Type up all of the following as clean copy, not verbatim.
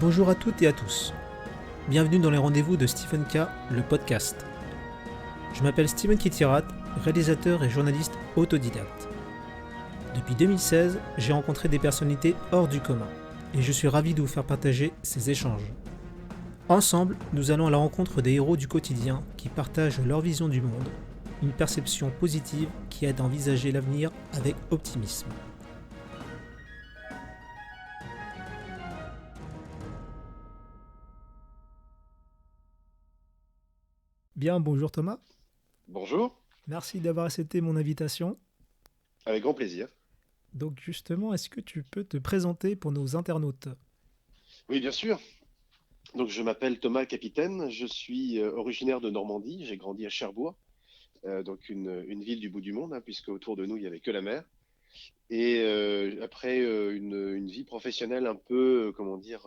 Bonjour à toutes et à tous. Bienvenue dans les rendez-vous de Stephen K, le podcast. Je m'appelle Steven Kitirat, réalisateur et journaliste autodidacte. Depuis 2016, j'ai rencontré des personnalités hors du commun et je suis ravi de vous faire partager ces échanges. Ensemble, nous allons à la rencontre des héros du quotidien qui partagent leur vision du monde, une perception positive qui aide à envisager l'avenir avec optimisme. Bien, bonjour Thomas. Bonjour, Merci d'avoir accepté mon invitation. avec grand plaisir. Donc justement, est-ce que tu peux te présenter pour nos internautes? Oui, bien sûr. Donc, je m'appelle Thomas Capitaine, je suis originaire de Normandie, j'ai grandi à Cherbourg, donc une ville du bout du monde, hein, puisque autour de nous, il n'y avait que la mer. Et après une vie professionnelle un peu, comment dire,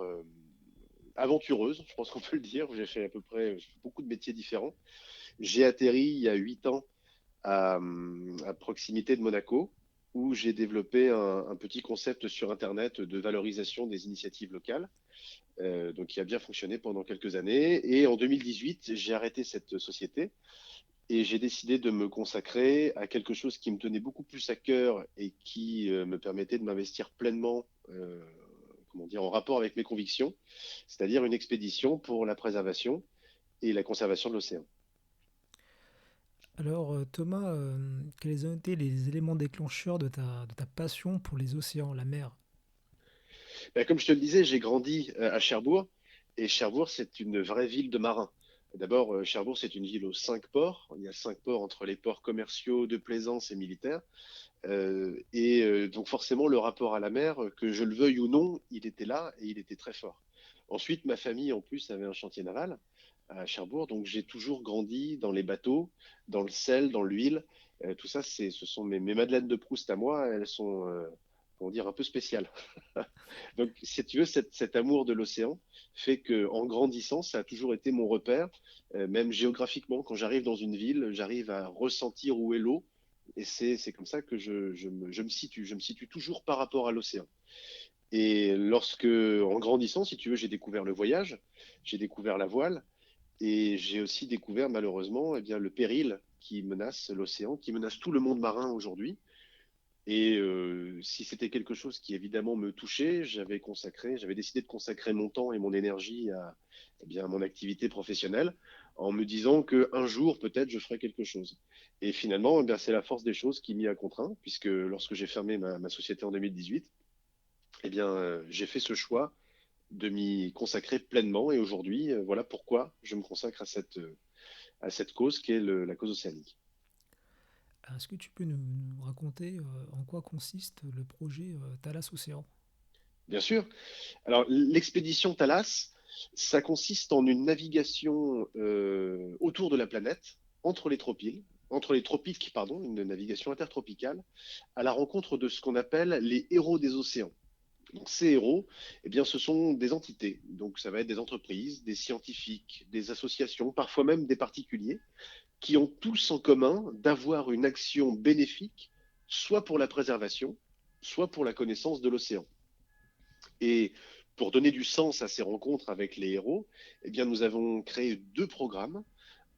aventureuse, je pense qu'on peut le dire, où j'ai fait à peu près beaucoup de métiers différents. J'ai atterri il y a 8 ans à proximité de Monaco, où j'ai développé un petit concept sur Internet de valorisation des initiatives locales. Donc qui a bien fonctionné pendant quelques années. Et en 2018, j'ai arrêté cette société et j'ai décidé de me consacrer à quelque chose qui me tenait beaucoup plus à cœur et qui me permettait de m'investir pleinement, comment dire, en rapport avec mes convictions, c'est-à-dire une expédition pour la préservation et la conservation de l'océan. Alors Thomas, quels ont été les éléments déclencheurs de ta passion pour les océans, la mer? Ben, comme je te le disais, j'ai grandi à Cherbourg et Cherbourg, c'est une vraie ville de marins. D'abord, Cherbourg, c'est une ville aux 5 ports. Il y a 5 ports entre les ports commerciaux, de plaisance et militaires. Donc forcément, le rapport à la mer, que je le veuille ou non, il était là et il était très fort. Ensuite, ma famille, en plus, avait un chantier naval à Cherbourg, donc j'ai toujours grandi dans les bateaux, dans le sel, dans l'huile. Tout ça, ce sont mes Madeleines de Proust à moi, elles sont, comment dire, un peu spéciales. Donc, si tu veux, cet amour de l'océan fait que, en grandissant, ça a toujours été mon repère, même géographiquement. Quand j'arrive dans une ville, j'arrive à ressentir où est l'eau, et c'est comme ça que je me situe. Je me situe toujours par rapport à l'océan. Et lorsque, en grandissant, si tu veux, j'ai découvert le voyage, j'ai découvert la voile, et j'ai aussi découvert malheureusement eh bien, le péril qui menace l'océan, qui menace tout le monde marin aujourd'hui. Et si c'était quelque chose qui évidemment me touchait, j'avais décidé de consacrer mon temps et mon énergie à, eh bien, à mon activité professionnelle en me disant qu'un jour, peut-être, je ferai quelque chose. Et finalement, eh bien, c'est la force des choses qui m'y a contraint, puisque lorsque j'ai fermé ma société en 2018, eh bien, j'ai fait ce choix de m'y consacrer pleinement. Et aujourd'hui, voilà pourquoi je me consacre à cette cause qui est la cause océanique. Est-ce que tu peux nous raconter en quoi consiste le projet Thalas Océan? Bien sûr. Alors, l'expédition Thalas, ça consiste en une navigation autour de la planète, entre les tropiques, pardon, une navigation intertropicale, à la rencontre de ce qu'on appelle les héros des océans. Donc, ces héros, eh bien, ce sont des entités. Donc, ça va être des entreprises, des scientifiques, des associations, parfois même des particuliers, qui ont tous en commun d'avoir une action bénéfique, soit pour la préservation, soit pour la connaissance de l'océan. Et pour donner du sens à ces rencontres avec les héros, eh bien, nous avons créé 2 programmes.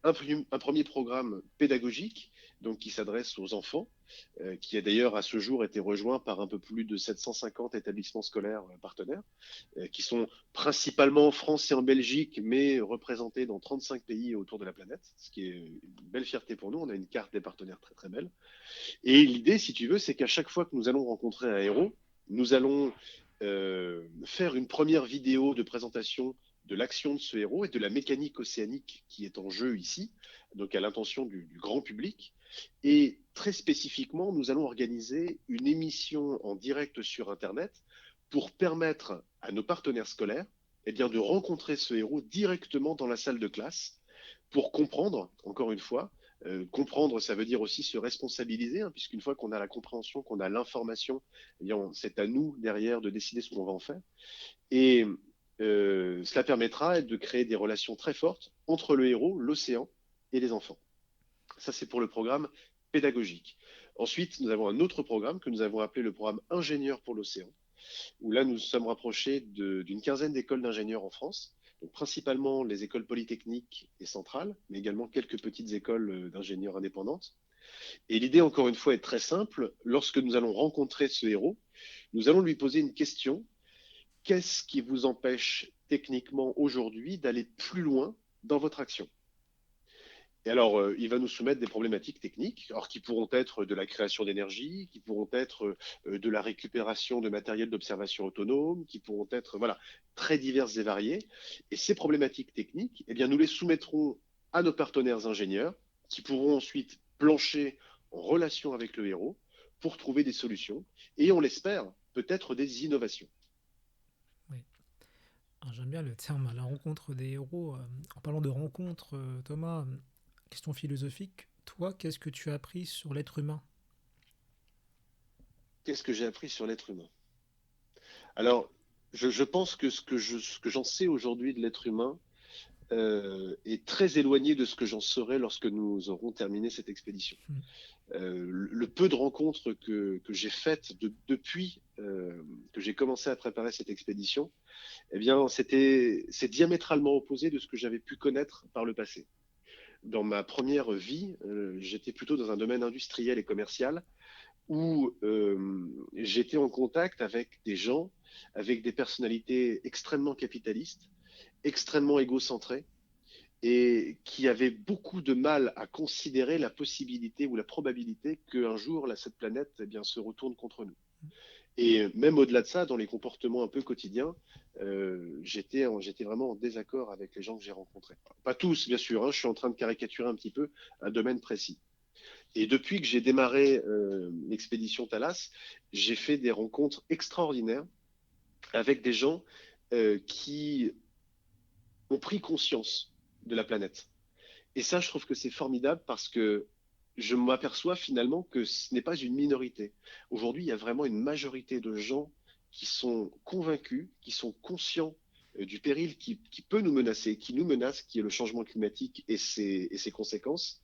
Un premier programme pédagogique, donc qui s'adresse aux enfants, qui a d'ailleurs à ce jour été rejoint par un peu plus de 750 établissements scolaires partenaires, qui sont principalement en France et en Belgique, mais représentés dans 35 pays autour de la planète, ce qui est une belle fierté pour nous. On a une carte des partenaires très très belle. Et l'idée, si tu veux, c'est qu'à chaque fois que nous allons rencontrer un héros, nous allons faire une première vidéo de présentation de l'action de ce héros et de la mécanique océanique qui est en jeu ici, donc à l'intention du grand public. Et très spécifiquement, nous allons organiser une émission en direct sur Internet pour permettre à nos partenaires scolaires eh bien, de rencontrer ce héros directement dans la salle de classe pour comprendre, encore une fois, comprendre, ça veut dire aussi se responsabiliser, hein, puisqu'une fois qu'on a la compréhension, qu'on a l'information, eh c'est à nous derrière de décider ce qu'on va en faire. Et cela permettra de créer des relations très fortes entre le héros, l'océan et les enfants. Ça, c'est pour le programme pédagogique. Ensuite, nous avons un autre programme que nous avons appelé le programme ingénieur pour l'océan. où là, nous nous sommes rapprochés d'une quinzaine d'écoles d'ingénieurs en France, donc principalement les écoles polytechniques et centrales, mais également quelques petites écoles d'ingénieurs indépendantes. Et l'idée, encore une fois, est très simple. Lorsque nous allons rencontrer ce héros, nous allons lui poser une question. Qu'est-ce qui vous empêche techniquement aujourd'hui d'aller plus loin dans votre action? Et alors, il va nous soumettre des problématiques techniques, alors qui pourront être de la création d'énergie, qui pourront être de la récupération de matériel d'observation autonome, qui pourront être voilà, très diverses et variées. Et ces problématiques techniques, eh bien, nous les soumettrons à nos partenaires ingénieurs, qui pourront ensuite plancher en relation avec le héros pour trouver des solutions, et on l'espère, peut-être des innovations. Oui. Alors, j'aime bien le terme la rencontre des héros. En parlant de rencontre, Thomas, question philosophique. Toi, qu'est-ce que tu as appris sur l'être humain? Qu'est-ce que j'ai appris sur l'être humain? Alors, je pense que ce que j'en sais aujourd'hui de l'être humain est très éloigné de ce que j'en saurai lorsque nous aurons terminé cette expédition. Hmm. Le peu de rencontres que j'ai faites depuis que j'ai commencé à préparer cette expédition, eh bien, c'est diamétralement opposé de ce que j'avais pu connaître par le passé. Dans ma première vie, j'étais plutôt dans un domaine industriel et commercial où j'étais en contact avec des gens, avec des personnalités extrêmement capitalistes, extrêmement égocentrées, et qui avaient beaucoup de mal à considérer la possibilité ou la probabilité qu'un jour, là, cette planète eh bien, se retourne contre nous. Et même au-delà de ça, dans les comportements un peu quotidiens, j'étais vraiment en désaccord avec les gens que j'ai rencontrés. Pas tous, bien sûr, hein, je suis en train de caricaturer un petit peu un domaine précis. Et depuis que j'ai démarré l'expédition Thalas, j'ai fait des rencontres extraordinaires avec des gens qui ont pris conscience de la planète. Et ça, je trouve que c'est formidable parce que je m'aperçois finalement que ce n'est pas une minorité. Aujourd'hui, il y a vraiment une majorité de gens qui sont convaincus, qui sont conscients du péril qui peut nous menacer, qui nous menace, qui est le changement climatique et ses conséquences.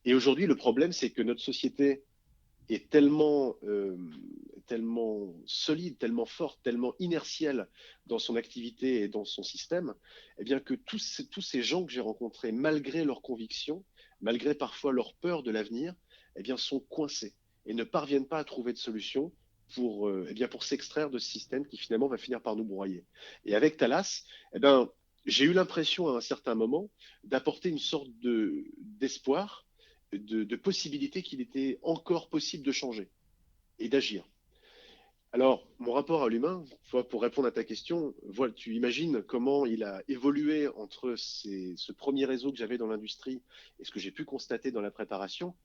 Et aujourd'hui, le problème, c'est que notre société est tellement solide, tellement forte, tellement inertielle dans son activité et dans son système, eh bien que tous ces gens que j'ai rencontrés, malgré leurs convictions, malgré parfois leur peur de l'avenir, eh bien sont coincés et ne parviennent pas à trouver de solution eh bien pour s'extraire de ce système qui finalement va finir par nous broyer. Et avec Thalas, eh bien, j'ai eu l'impression à un certain moment d'apporter une sorte d'espoir, de possibilité qu'il était encore possible de changer et d'agir. Alors, mon rapport à l'humain, pour répondre à ta question, voilà, tu imagines comment il a évolué entre ce premier réseau que j'avais dans l'industrie et ce que j'ai pu constater dans la préparation.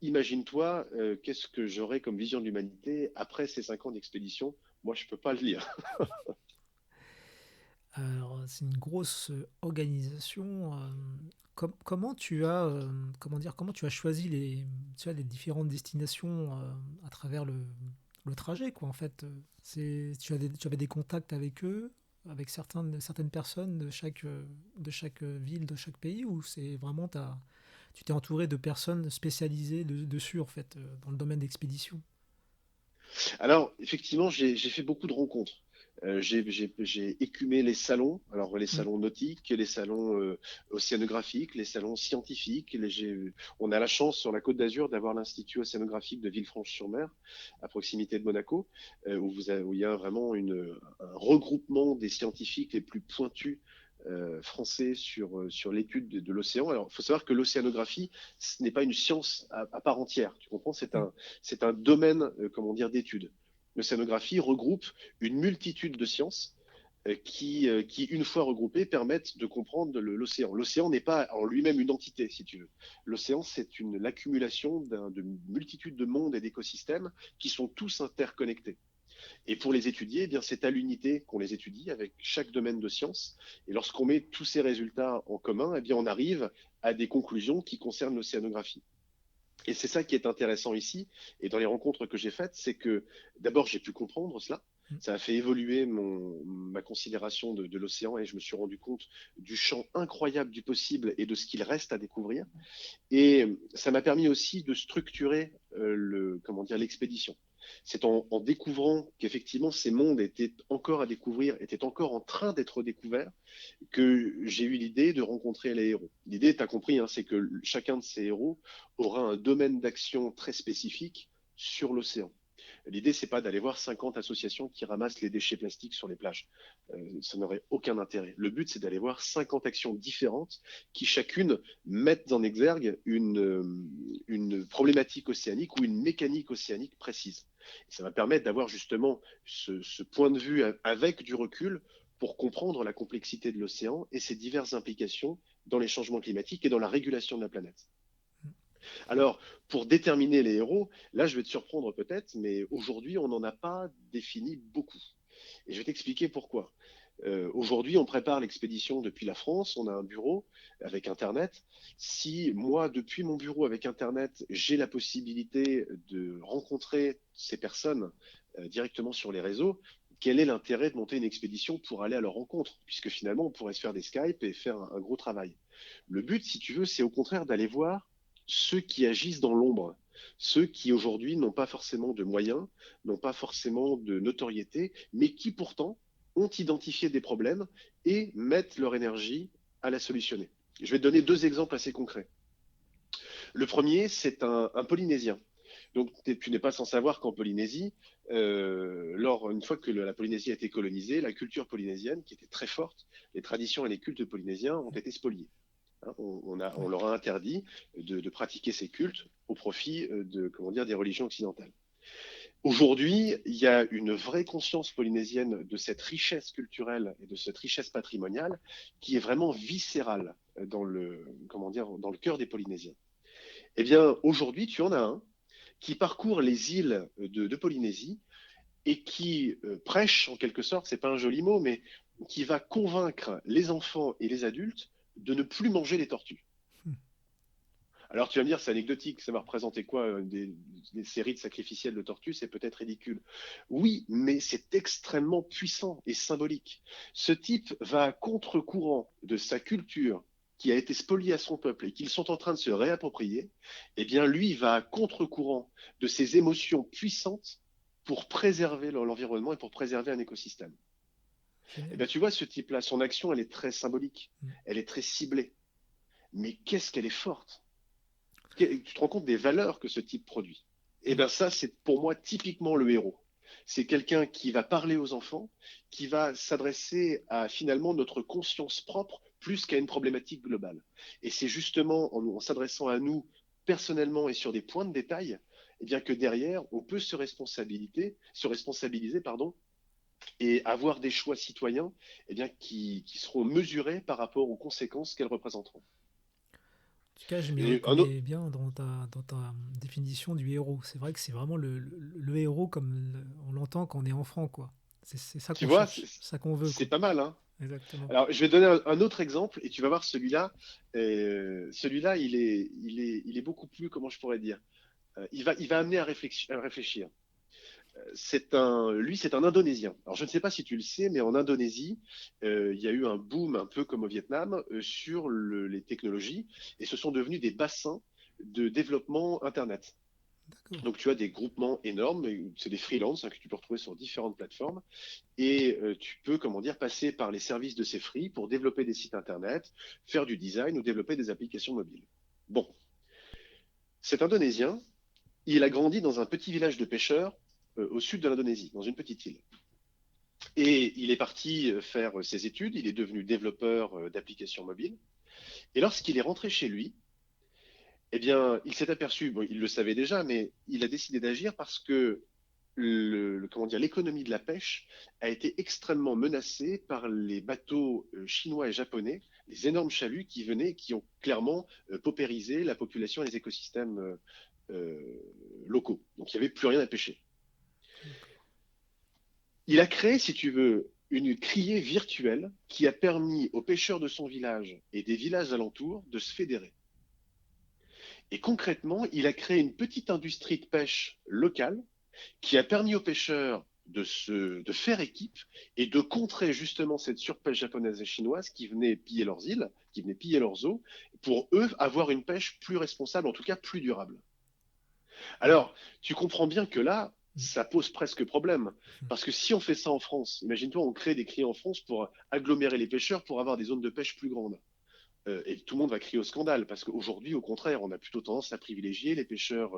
Imagine-toi qu'est-ce que j'aurais comme vision de l'humanité après ces 5 ans d'expédition. Moi, je ne peux pas le lire. Alors, c'est une grosse organisation. Comment tu as, comment dire, comment tu as choisi tu vois, les différentes destinations à travers le trajet, quoi, en fait. Tu avais des contacts avec eux, avec certaines personnes de chaque ville, de chaque pays, ou c'est vraiment tu t'es entouré de personnes spécialisées dessus, en fait, dans le domaine d'expédition. Alors, effectivement, j'ai fait beaucoup de rencontres. J'ai écumé les salons, alors les Mm. salons nautiques, les salons océanographiques, les salons scientifiques. On a la chance sur la Côte d'Azur d'avoir l'Institut océanographique de Villefranche-sur-Mer, à proximité de Monaco, où il y a vraiment un regroupement des scientifiques les plus pointus français sur l'étude de l'océan. Alors, il faut savoir que l'océanographie, ce n'est pas une science à part entière. Tu comprends? Mm. C'est un domaine, comment dire, d'études. L'océanographie regroupe une multitude de sciences qui, une fois regroupées, permettent de comprendre l'océan. L'océan n'est pas en lui-même une entité, si tu veux. L'océan, c'est l'accumulation de multitudes de mondes et d'écosystèmes qui sont tous interconnectés. Et pour les étudier, eh bien, c'est à l'unité qu'on les étudie avec chaque domaine de science. Et lorsqu'on met tous ces résultats en commun, eh bien, on arrive à des conclusions qui concernent l'océanographie. Et c'est ça qui est intéressant ici, et dans les rencontres que j'ai faites, c'est que d'abord j'ai pu comprendre cela, Mm. ça a fait évoluer ma considération de l'océan, et je me suis rendu compte du champ incroyable du possible et de ce qu'il reste à découvrir. Et ça m'a permis aussi de structurer comment dire, l'expédition. C'est en découvrant qu'effectivement ces mondes étaient encore à découvrir, étaient encore en train d'être découverts, que j'ai eu l'idée de rencontrer les héros. L'idée, tu as compris, hein, c'est que chacun de ces héros aura un domaine d'action très spécifique sur l'océan. L'idée, c'est pas d'aller voir 50 associations qui ramassent les déchets plastiques sur les plages. Ça n'aurait aucun intérêt. Le but, c'est d'aller voir 50 actions différentes qui chacune mettent en exergue une problématique océanique ou une mécanique océanique précise. Et ça va permettre d'avoir justement ce point de vue avec du recul pour comprendre la complexité de l'océan et ses diverses implications dans les changements climatiques et dans la régulation de la planète. Alors, pour déterminer les héros, là, je vais te surprendre peut-être, mais aujourd'hui, on n'en a pas défini beaucoup. Et je vais t'expliquer pourquoi. Aujourd'hui, on prépare l'expédition depuis la France, on a un bureau avec Internet. Si moi, depuis mon bureau avec Internet, j'ai la possibilité de rencontrer ces personnes directement sur les réseaux, quel est l'intérêt de monter une expédition pour aller à leur rencontre? Puisque finalement, on pourrait se faire des Skype et faire un gros travail. Le but, si tu veux, c'est au contraire d'aller voir ceux qui agissent dans l'ombre, ceux qui aujourd'hui n'ont pas forcément de moyens, n'ont pas forcément de notoriété, mais qui pourtant ont identifié des problèmes et mettent leur énergie à la solutionner. Je vais te donner deux exemples assez concrets. Le premier, c'est un Polynésien. Donc, tu n'es pas sans savoir qu'en Polynésie, une fois que la Polynésie a été colonisée, la culture polynésienne, qui était très forte, les traditions et les cultes polynésiens ont été spoliés. Hein, on leur a interdit de pratiquer ces cultes au profit des religions occidentales. Aujourd'hui, il y a une vraie conscience polynésienne de cette richesse culturelle et de cette richesse patrimoniale qui est vraiment viscérale dans le cœur des Polynésiens. Eh bien, aujourd'hui, tu en as un qui parcourt les îles de Polynésie et qui prêche, en quelque sorte, c'est pas un joli mot, mais qui va convaincre les enfants et les adultes de ne plus manger les tortues. Alors tu vas me dire, c'est anecdotique, ça va représenter quoi des séries de sacrificiels de tortues, c'est peut-être ridicule. Oui, mais c'est extrêmement puissant et symbolique. Ce type va à contre-courant de sa culture qui a été spoliée à son peuple et qu'ils sont en train de se réapproprier. Eh bien, lui va à contre-courant de ses émotions puissantes pour préserver l'environnement et pour préserver un écosystème. Eh bien, tu vois, ce type-là, son action, elle est très symbolique, elle est très ciblée. Mais qu'est-ce qu'elle est forte! Tu te rends compte des valeurs que ce type produit? Eh bien, ça, c'est pour moi typiquement le héros. C'est quelqu'un qui va parler aux enfants, qui va s'adresser à finalement notre conscience propre plus qu'à une problématique globale. Et c'est justement en s'adressant à nous personnellement et sur des points de détail, eh bien que derrière, on peut se responsabiliser, pardon, et avoir des choix citoyens eh bien, qui seront mesurés par rapport aux conséquences qu'elles représenteront. En tout cas, je m'y Et un autre, reconnais bien dans ta définition du héros. C'est vrai que c'est vraiment le héros comme on l'entend quand on est enfant, quoi. C'est ça tu qu'on vois, cherche, ça qu'on veut, c'est quoi. pas mal, hein. Exactement. Alors, je vais donner un autre exemple et tu vas voir celui-là, il est beaucoup plus, comment je pourrais dire, il va amener à réfléchir. C'est un Indonésien. Alors, je ne sais pas si tu le sais, mais en Indonésie, il y a eu un boom, un peu comme au Vietnam, sur les technologies, et ce sont devenus des bassins de développement Internet. D'accord. Donc, tu as des groupements énormes, c'est des freelances que tu peux retrouver sur différentes plateformes, et tu peux, passer par les services de ces free pour développer des sites Internet, faire du design ou développer des applications mobiles. Bon, cet Indonésien, il a grandi dans un petit village de pêcheurs au sud de l'Indonésie, dans une petite île. Et il est parti faire ses études, il est devenu développeur d'applications mobiles. Et lorsqu'il est rentré chez lui, eh bien, il s'est aperçu, bon, il le savait déjà, mais il a décidé d'agir parce que l'économie de la pêche a été extrêmement menacée par les bateaux chinois et japonais, les énormes chaluts qui venaient, qui ont clairement paupérisé la population et les écosystèmes locaux. Donc, il n'y avait plus rien à pêcher. Il a créé, si tu veux, une criée virtuelle qui a permis aux pêcheurs de son village et des villages alentours de se fédérer. Et concrètement, il a créé une petite industrie de pêche locale qui a permis aux pêcheurs de faire équipe et de contrer justement cette surpêche japonaise et chinoise qui venait piller leurs îles, qui venait piller leurs eaux, pour eux avoir une pêche plus responsable, en tout cas plus durable. Alors, tu comprends bien que là, ça pose presque problème. Parce que si on fait ça en France, imagine-toi, on crée des criers en France pour agglomérer les pêcheurs pour avoir des zones de pêche plus grandes. Et tout le monde va crier au scandale, parce qu'aujourd'hui, au contraire, on a plutôt tendance à privilégier les pêcheurs,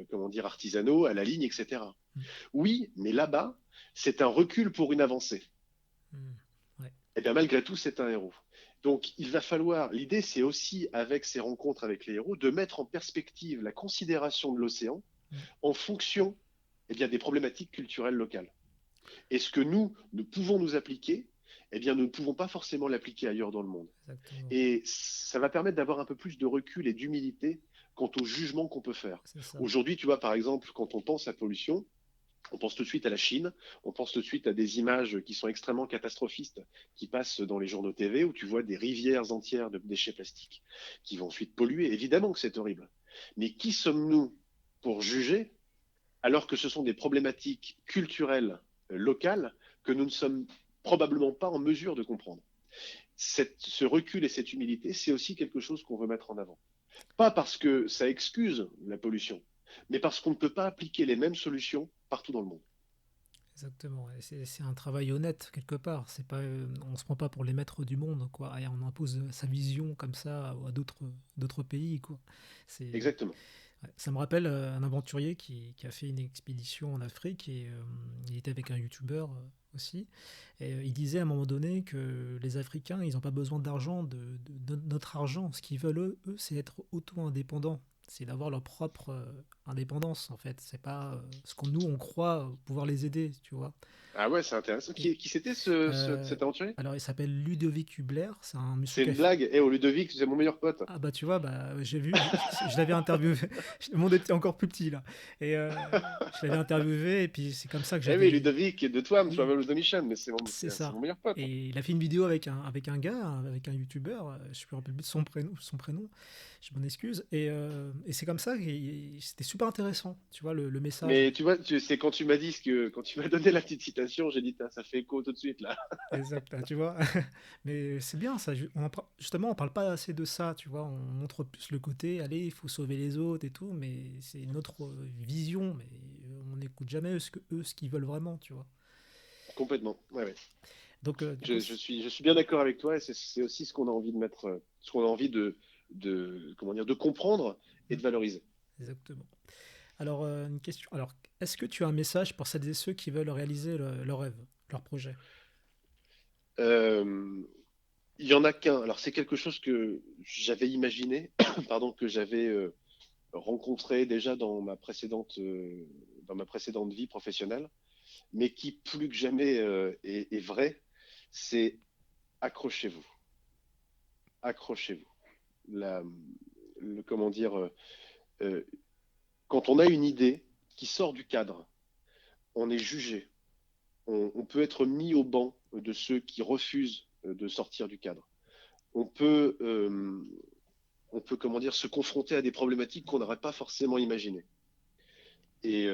comment dire, artisanaux, à la ligne, etc. Mm. Oui, mais là-bas, c'est un recul pour une avancée. Ouais. Et bien malgré tout, c'est un héros. Donc il va falloir, l'idée c'est aussi avec ces rencontres avec les héros, de mettre en perspective la considération de l'océan Mm. en fonction bien, des problématiques culturelles locales. Et ce que nous pouvons nous appliquer, nous ne pouvons pas forcément l'appliquer ailleurs dans le monde. Exactement. Et ça va permettre d'avoir un peu plus de recul et d'humilité quant au jugement qu'on peut faire. C'est ça. Aujourd'hui, tu vois, par exemple, quand on pense à pollution, on pense tout de suite à la Chine, on pense tout de suite à des images qui sont extrêmement catastrophistes, qui passent dans les journaux TV, où tu vois des rivières entières de déchets plastiques qui vont ensuite polluer. Évidemment que c'est horrible. Mais qui sommes-nous pour juger, alors que ce sont des problématiques culturelles locales que nous ne sommes probablement pas en mesure de comprendre? Ce recul et cette humilité, c'est aussi quelque chose qu'on veut mettre en avant. Pas parce que ça excuse la pollution, mais parce qu'on ne peut pas appliquer les mêmes solutions partout dans le monde. Exactement. Et c'est un travail honnête quelque part. C'est pas, on se prend pas pour les maîtres du monde, quoi. Et on impose sa vision comme ça à d'autres pays, quoi. C'est, Exactement. ouais. Ça me rappelle un aventurier qui a fait une expédition en Afrique et il était avec un youtubeur aussi. Et il disait à un moment donné que les Africains, ils n'ont pas besoin d'argent, de notre argent. Ce qu'ils veulent, eux, c'est être auto-indépendants. C'est d'avoir leur propre indépendance, en fait. C'est pas ce qu'on nous, on croit pouvoir les aider, tu vois. Ah ouais, c'est intéressant. Et, Qui c'était euh, cet aventurier? alors, il s'appelle Ludovic Hubler. C'est un monsieur C'est qui a une fait, blague. Eh, au Ludovic, c'est mon meilleur pote. ah bah tu vois, bah, j'ai vu, je l'avais interviewé, le monde était encore plus petit là, et je l'avais interviewé et puis c'est comme ça que Eh oui, j'avais, Ludovic de Toine, tu oui, vois, de Michel, mais c'est c'est ça. mon meilleur pote. Et il a fait une vidéo avec un gars, avec un youtubeur, je me rappelle plus de son prénom, je m'en excuse, et c'est comme ça, c'était super intéressant, tu vois, le message. Mais tu vois, c'est quand tu m'as dit quand tu m'as donné la petite citation, j'ai dit, ça fait écho tout de suite là. Exact, hein, tu vois. Mais c'est bien ça. Justement, on parle pas assez de ça, tu vois. On montre plus le côté, allez, il faut sauver les autres et tout, mais c'est notre vision. Mais on n'écoute jamais ce qu'ils veulent vraiment, tu vois. Complètement. Ouais, ouais. Donc, du coup, Je suis bien d'accord avec toi et c'est aussi ce qu'on a envie de mettre, ce qu'on a envie comment dire, de comprendre et hmm, de valoriser. exactement. Alors, une question. Alors, est-ce que tu as un message pour celles et ceux qui veulent réaliser leur rêve, leur projet? Euh, il y en a qu'un. Alors c'est quelque chose que j'avais imaginé, pardon, que j'avais rencontré déjà dans ma précédente vie professionnelle, mais qui plus que jamais est vrai, c'est accrochez-vous, accrochez-vous. La, comment dire, euh, quand on a une idée qui sort du cadre, on est jugé, on peut être mis au banc de ceux qui refusent de sortir du cadre. On peut, euh, on peut comment dire, se confronter à des problématiques qu'on n'aurait pas forcément imaginées. Et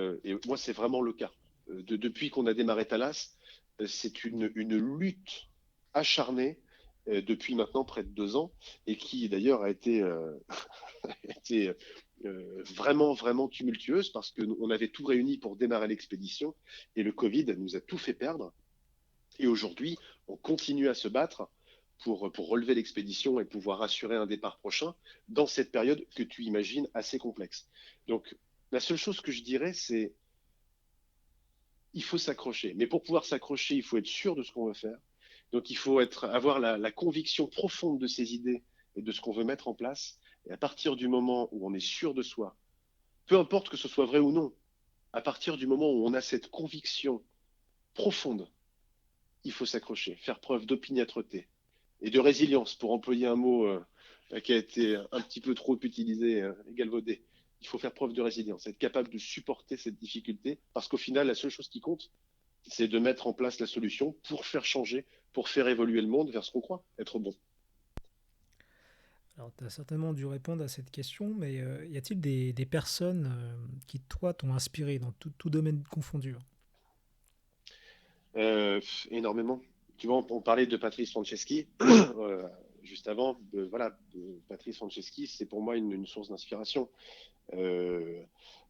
moi, c'est vraiment le cas. Depuis qu'on a démarré Thalas, c'est une lutte acharnée depuis maintenant près de 2 ans et qui d'ailleurs a été, a été vraiment, vraiment tumultueuse parce qu'on avait tout réuni pour démarrer l'expédition et le Covid nous a tout fait perdre. Et aujourd'hui, on continue à se battre pour relever l'expédition et pouvoir assurer un départ prochain dans cette période que tu imagines assez complexe. Donc, la seule chose que je dirais, c'est il faut s'accrocher. Mais pour pouvoir s'accrocher, il faut être sûr de ce qu'on veut faire. Donc, il faut avoir la conviction profonde de ses idées et de ce qu'on veut mettre en place. Et à partir du moment où on est sûr de soi, peu importe que ce soit vrai ou non, à partir du moment où on a cette conviction profonde, il faut s'accrocher, faire preuve d'opiniâtreté et de résilience, pour employer un mot qui a été un petit peu trop utilisé et galvaudé. Il faut faire preuve de résilience, être capable de supporter cette difficulté, parce qu'au final, la seule chose qui compte, c'est de mettre en place la solution pour faire changer, pour faire évoluer le monde vers ce qu'on croit être bon. Alors, tu as certainement dû répondre à cette question, mais y a-t-il des personnes qui, toi, t'ont inspiré dans tout domaine confondu, hein? Énormément. Tu vois, on parlait de Patrice Franceschi juste avant. Voilà, Patrice Franceschi, c'est pour moi une source d'inspiration.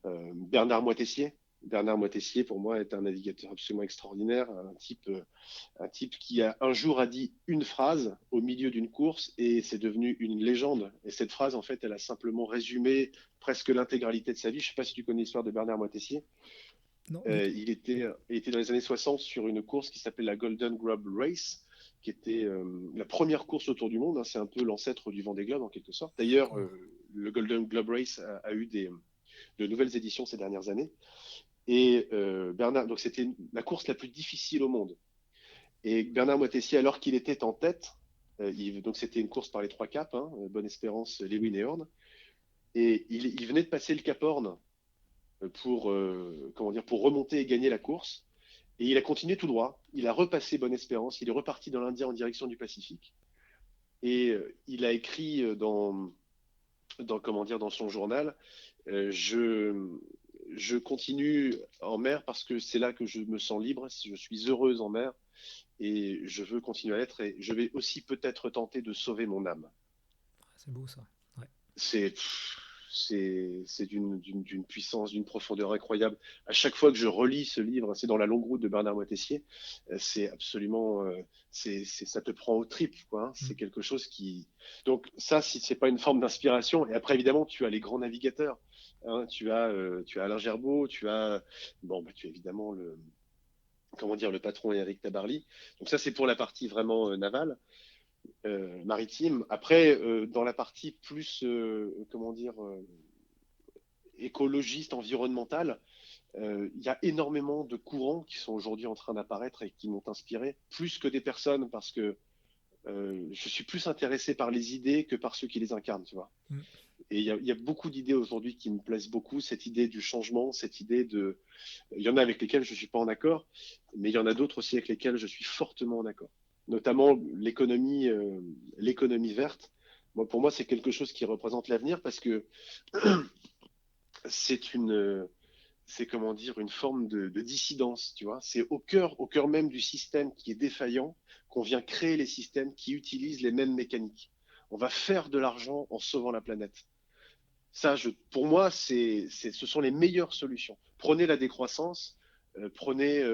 Bernard Moitessier. Bernard Moitessier, pour moi, est un navigateur absolument extraordinaire, un type qui un jour a dit une phrase au milieu d'une course et c'est devenu une légende. Et cette phrase, en fait, elle a simplement résumé presque l'intégralité de sa vie. Je ne sais pas si tu connais l'histoire de Bernard Moitessier. Non, du tout. Il était dans les années 60 sur une course qui s'appelle la Golden Globe Race, qui était la première course autour du monde, hein. C'est un peu l'ancêtre du Vendée Globe en quelque sorte. D'ailleurs, D'accord. le Golden Globe Race a eu de nouvelles éditions ces dernières années. Et Bernard, donc c'était la course la plus difficile au monde. Et Bernard Moitessier, alors qu'il était en tête, donc c'était une course par les trois caps, hein, Bonne Espérance, Lewin et Horn, et il venait de passer le Cap Horn comment dire, pour remonter et gagner la course. Et il a continué tout droit. Il a repassé Bonne Espérance. Il est reparti dans l'Indien en direction du Pacifique. Et il a écrit comment dire, dans son journal, je continue en mer parce que c'est là que je me sens libre. Je suis heureuse en mer et je veux continuer à l'être. Et je vais aussi peut-être tenter de sauver mon âme. C'est beau ça. Ouais. C'est c'est d'une puissance, d'une profondeur incroyable. À chaque fois que je relis ce livre, c'est dans La longue route de Bernard Moitessier, c'est absolument, ça te prend aux tripes, quoi, hein. Mm. C'est quelque chose qui. Donc ça, si c'est pas une forme d'inspiration. Et après, évidemment, tu as les grands navigateurs, hein. Tu as Alain Gerbaud, bon, bah, tu as évidemment comment dire, le patron Éric Tabarly. Donc ça, c'est pour la partie vraiment navale. Maritime. Après, dans la partie plus, comment dire, écologiste, environnementale, il y a énormément de courants qui sont aujourd'hui en train d'apparaître et qui m'ont inspiré, plus que des personnes, parce que je suis plus intéressé par les idées que par ceux qui les incarnent, tu vois. Mm. Et il y a beaucoup d'idées aujourd'hui qui me plaisent beaucoup, cette idée du changement, cette idée de. Il y en a avec lesquelles je ne suis pas en accord, mais il y en a d'autres aussi avec lesquelles je suis fortement en accord. Notamment l'économie verte. Pour moi, c'est quelque chose qui représente l'avenir parce que c'est c'est comment dire, une forme de dissidence, tu vois. C'est au cœur même du système qui est défaillant qu'on vient créer les systèmes qui utilisent les mêmes mécaniques. On va faire de l'argent en sauvant la planète. Ça, pour moi, ce sont les meilleures solutions. Prenez la décroissance, prenez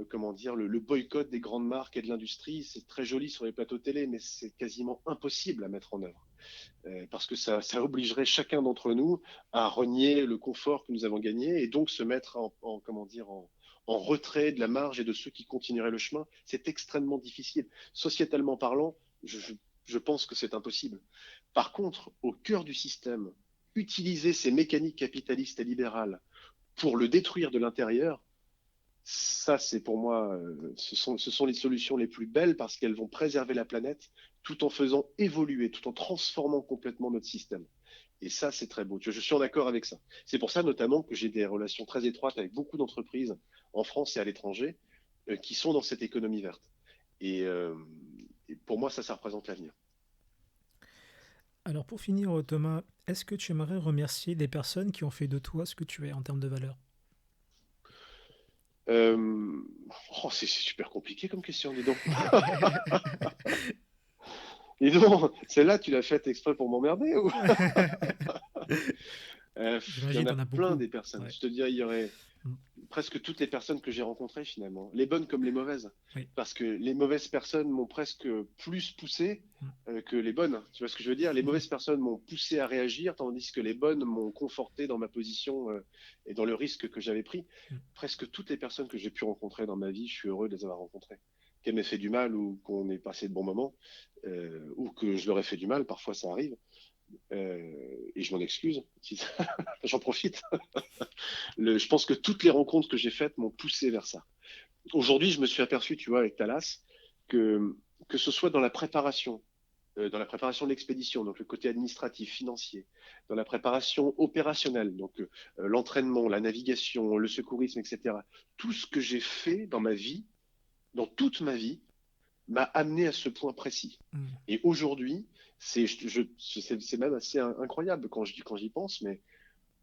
comment dire, le boycott des grandes marques et de l'industrie. C'est très joli sur les plateaux télé, mais c'est quasiment impossible à mettre en œuvre. Parce que ça obligerait chacun d'entre nous à renier le confort que nous avons gagné et donc se mettre comment dire, en retrait de la marge et de ceux qui continueraient le chemin. C'est extrêmement difficile. Sociétalement parlant, je pense que c'est impossible. Par contre, au cœur du système, utiliser ces mécaniques capitalistes et libérales pour le détruire de l'intérieur, ça, c'est pour moi, ce sont les solutions les plus belles parce qu'elles vont préserver la planète tout en faisant évoluer, tout en transformant complètement notre système. Et ça, c'est très beau. Je suis en accord avec ça. C'est pour ça notamment que j'ai des relations très étroites avec beaucoup d'entreprises en France et à l'étranger qui sont dans cette économie verte. Et, euh, et pour moi, ça représente l'avenir. Alors pour finir, Thomas, est-ce que tu aimerais remercier les personnes qui ont fait de toi ce que tu es en termes de valeur? Euh, c'est super compliqué comme question, dis donc. Dis donc, celle-là, tu l'as faite exprès pour m'emmerder ou? Il y J'imagine en a t'en as plein beaucoup. des personnes. Ouais. Je te dirais, il y aurait Mm. presque toutes les personnes que j'ai rencontrées finalement, les bonnes comme les mauvaises. Oui. Parce que les mauvaises personnes m'ont presque plus poussé Mm. que les bonnes. Tu vois ce que je veux dire? Les mauvaises personnes m'ont poussé à réagir, tandis que les bonnes m'ont conforté dans ma position et dans le risque que j'avais pris. Mm. Presque toutes les personnes que j'ai pu rencontrer dans ma vie, je suis heureux de les avoir rencontrées. Qu'elles m'aient fait du mal ou qu'on ait passé de bons moments, ou que je leur ai fait du mal, parfois ça arrive. Et je m'en excuse, j'en profite. Je pense que toutes les rencontres que j'ai faites m'ont poussé vers ça. Aujourd'hui, je me suis aperçu, tu vois, avec Thalas, que ce soit dans la préparation de l'expédition, donc le côté administratif, financier, dans la préparation opérationnelle, donc l'entraînement, la navigation, le secourisme, etc. Tout ce que j'ai fait dans ma vie, dans toute ma vie, m'a amené à ce point précis. Mm. Et aujourd'hui, c'est même assez incroyable quand j'y pense, mais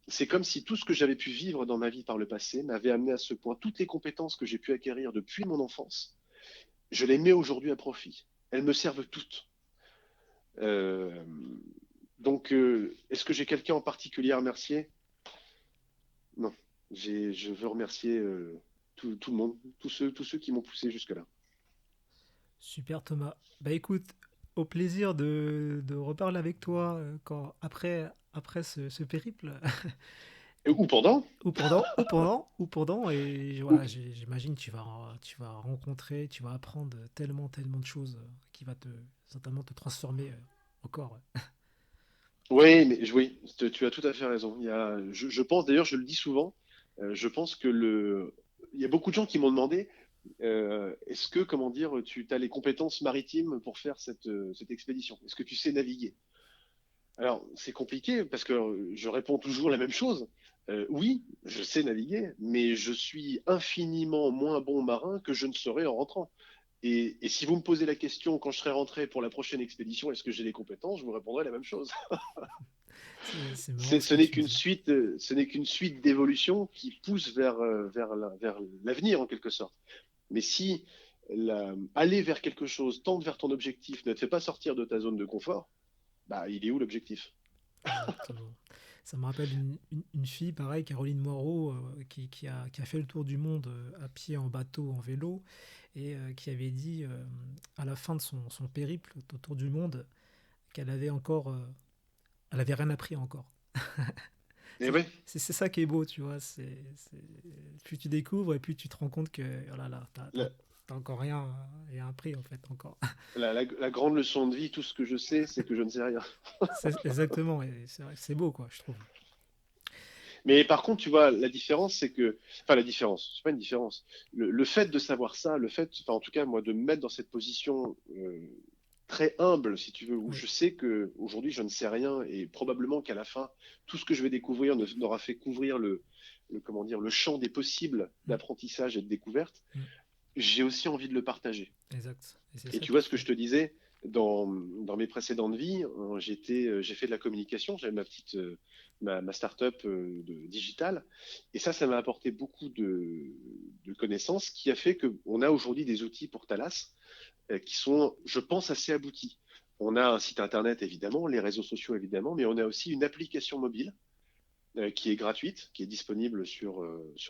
c'est comme si tout ce que j'avais pu vivre dans ma vie par le passé m'avait amené à ce point. Toutes les compétences que j'ai pu acquérir depuis mon enfance, je les mets aujourd'hui à profit. Elles me servent toutes. Euh, donc, est-ce que j'ai quelqu'un en particulier à remercier? Non. Je veux remercier tout le monde, tous ceux qui m'ont poussé jusque-là. Super Thomas. Bah écoute, au plaisir de reparler avec toi après ce périple. Ou pendant, Ou pendant, et ou, voilà, j'imagine tu vas rencontrer, tu vas apprendre tellement de choses qui va certainement te transformer encore. Ouais. oui, mais oui, tu as tout à fait raison. Je pense, d'ailleurs, je le dis souvent, je pense que il y a beaucoup de gens qui m'ont demandé, est-ce que, comment dire, tu as les compétences maritimes pour faire cette expédition? Est-ce que tu sais naviguer? Alors, c'est compliqué parce que je réponds toujours la même chose. Oui, je sais naviguer, mais je suis infiniment moins bon marin que je ne serais en rentrant. Et si vous me posez la question quand je serai rentré pour la prochaine expédition, est-ce que j'ai les compétences? Je vous répondrai la même chose. C'est marrant ce Ce que n'est tu qu'une dis. suite, ce n'est qu'une suite d'évolutions qui pousse vers l'avenir en quelque sorte. Mais si aller vers quelque chose, tendre vers ton objectif, ne te fait pas sortir de ta zone de confort, bah il est où l'objectif? Exactement. Ça me rappelle une fille, pareil, Caroline Moreau, qui a fait le tour du monde à pied, en bateau, en vélo, et qui avait dit à la fin de son périple autour du monde qu'elle avait encore, elle avait rien appris encore. Eh C'est ouais, c'est ça qui est beau, tu vois. Plus tu découvres et plus tu te rends compte que, oh là là, la, t'as encore rien appris en fait, encore. la grande leçon de vie, tout ce que je sais, c'est que je ne sais rien. C'est exactement, et c'est vrai que c'est beau, quoi, je trouve. Mais par contre, tu vois, la différence, c'est que, enfin, la différence, c'est pas une différence. Le fait de savoir ça, le fait, enfin, en tout cas, moi, de me mettre dans cette position très humble, si tu veux, où Oui. je sais que aujourd'hui, je ne sais rien et probablement qu'à la fin, tout ce que je vais découvrir n'aura fait couvrir comment dire, le champ des possibles Mm, d'apprentissage et de découverte. mm, J'ai aussi envie de le partager. exact. Et c'est Et ça tu qui vois ce que fait. je te disais, dans mes précédentes vies, j'ai fait de la communication, j'avais ma start-up digitale, et ça m'a apporté beaucoup de connaissances qui a fait qu'on a aujourd'hui des outils pour Thalas qui sont, je pense, assez aboutis. On a un site internet évidemment, les réseaux sociaux évidemment, mais on a aussi une application mobile qui est gratuite, qui est disponible sur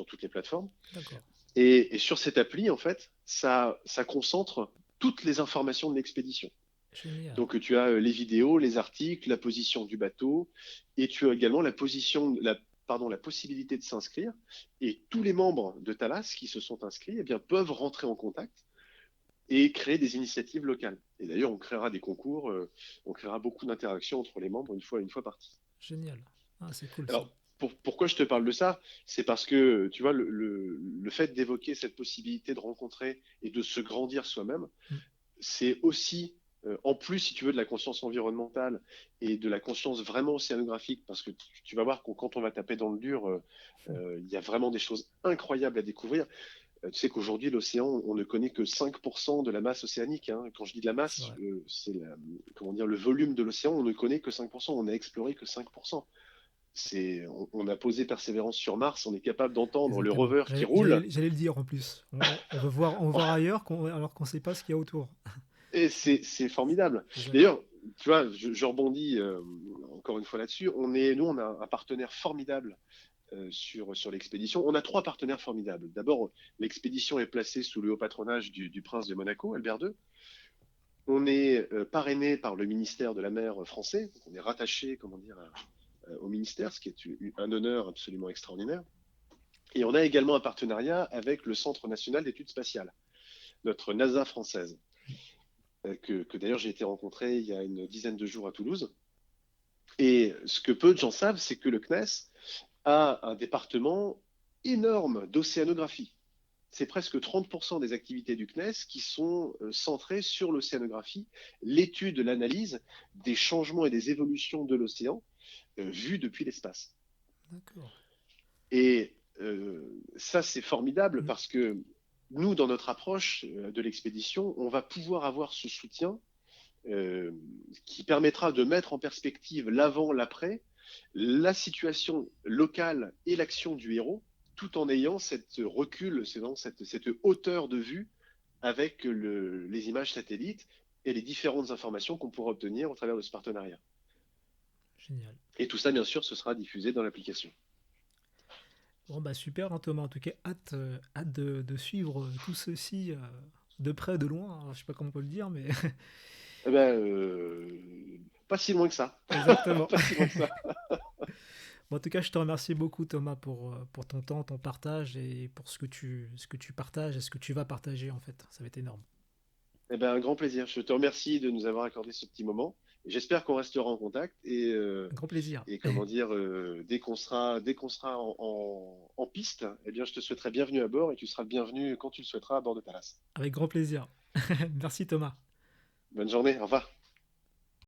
toutes les plateformes. D'accord. Et sur cette appli, en fait, ça concentre toutes les informations de l'expédition. Génial. Donc tu as les vidéos, les articles, la position du bateau, et tu as également la possibilité de s'inscrire. Et tous les membres de Thalas qui se sont inscrits eh bien, peuvent rentrer en contact et créer des initiatives locales. Et d'ailleurs, on créera des concours, on créera beaucoup d'interactions entre les membres une fois partis. Génial. Ah, c'est cool ça. Alors, pourquoi je te parle de ça? C'est parce que, tu vois, le fait d'évoquer cette possibilité de rencontrer et de se grandir soi-même, Mm. c'est aussi, en plus, si tu veux, de la conscience environnementale et de la conscience vraiment océanographique, parce que tu vas voir que quand on va taper dans le dur, il y a vraiment des choses incroyables à découvrir. Tu sais qu'aujourd'hui, l'océan, on ne connaît que 5% de la masse océanique, hein. Quand je dis de la C'est masse, vrai. c'est comment dire, le volume de l'océan, on ne connaît que 5%, on n'a exploré que 5%. On a posé Persévérance sur Mars, on est capable d'entendre le Exactement. rover qui roule. J'allais le dire en plus. On veut voir ailleurs alors qu'on ne sait pas ce qu'il y a autour. Et C'est c'est formidable. exact. D'ailleurs, tu vois, je rebondis encore une fois là-dessus. Nous, on a un partenaire formidable sur l'expédition. On a trois partenaires formidables. D'abord, l'expédition est placée sous le haut patronage du prince de Monaco, Albert II. On est parrainé par le ministère de la Mer français. Donc on est rattaché, comment dire, au ministère, ce qui est un honneur absolument extraordinaire. Et on a également un partenariat avec le Centre national d'études spatiales, notre NASA française, que d'ailleurs j'ai été rencontré il y a une dizaine de jours à Toulouse. Et ce que peu de gens savent, c'est que le CNES a un département énorme d'océanographie. C'est presque 30% des activités du CNES qui sont centrées sur l'océanographie, l'étude, l'analyse des changements et des évolutions de l'océan vus depuis l'espace. D'accord. Et ça, c'est formidable Mm. parce que nous, dans notre approche de l'expédition, on va pouvoir avoir ce soutien euh, qui permettra de mettre en perspective l'avant, l'après, la situation locale et l'action du héros, tout en ayant cette recul, cette hauteur de vue avec les images satellites et les différentes informations qu'on pourra obtenir au travers de ce partenariat. Génial. Et tout ça, bien sûr, ce sera diffusé dans l'application. Bon, bah super, hein, Thomas. En tout cas, hâte de suivre tout ceci de près, de loin, hein. Je sais pas comment on peut le dire, mais Eh ben, pas si loin que ça. exactement. Pas si loin que ça. Bon, en tout cas, je te remercie beaucoup, Thomas, pour ton temps, ton partage et pour ce que tu partages et ce que tu vas partager, en fait. Ça va être énorme. Eh ben, un grand plaisir. Je te remercie de nous avoir accordé ce petit moment. J'espère qu'on restera en contact Un grand plaisir. et comment dire, dès qu'on sera en piste, eh bien, je te souhaiterai bienvenue à bord et tu seras le bienvenu quand tu le souhaiteras à bord de Thalas. Avec grand plaisir. Merci, Thomas. Bonne journée. Au revoir.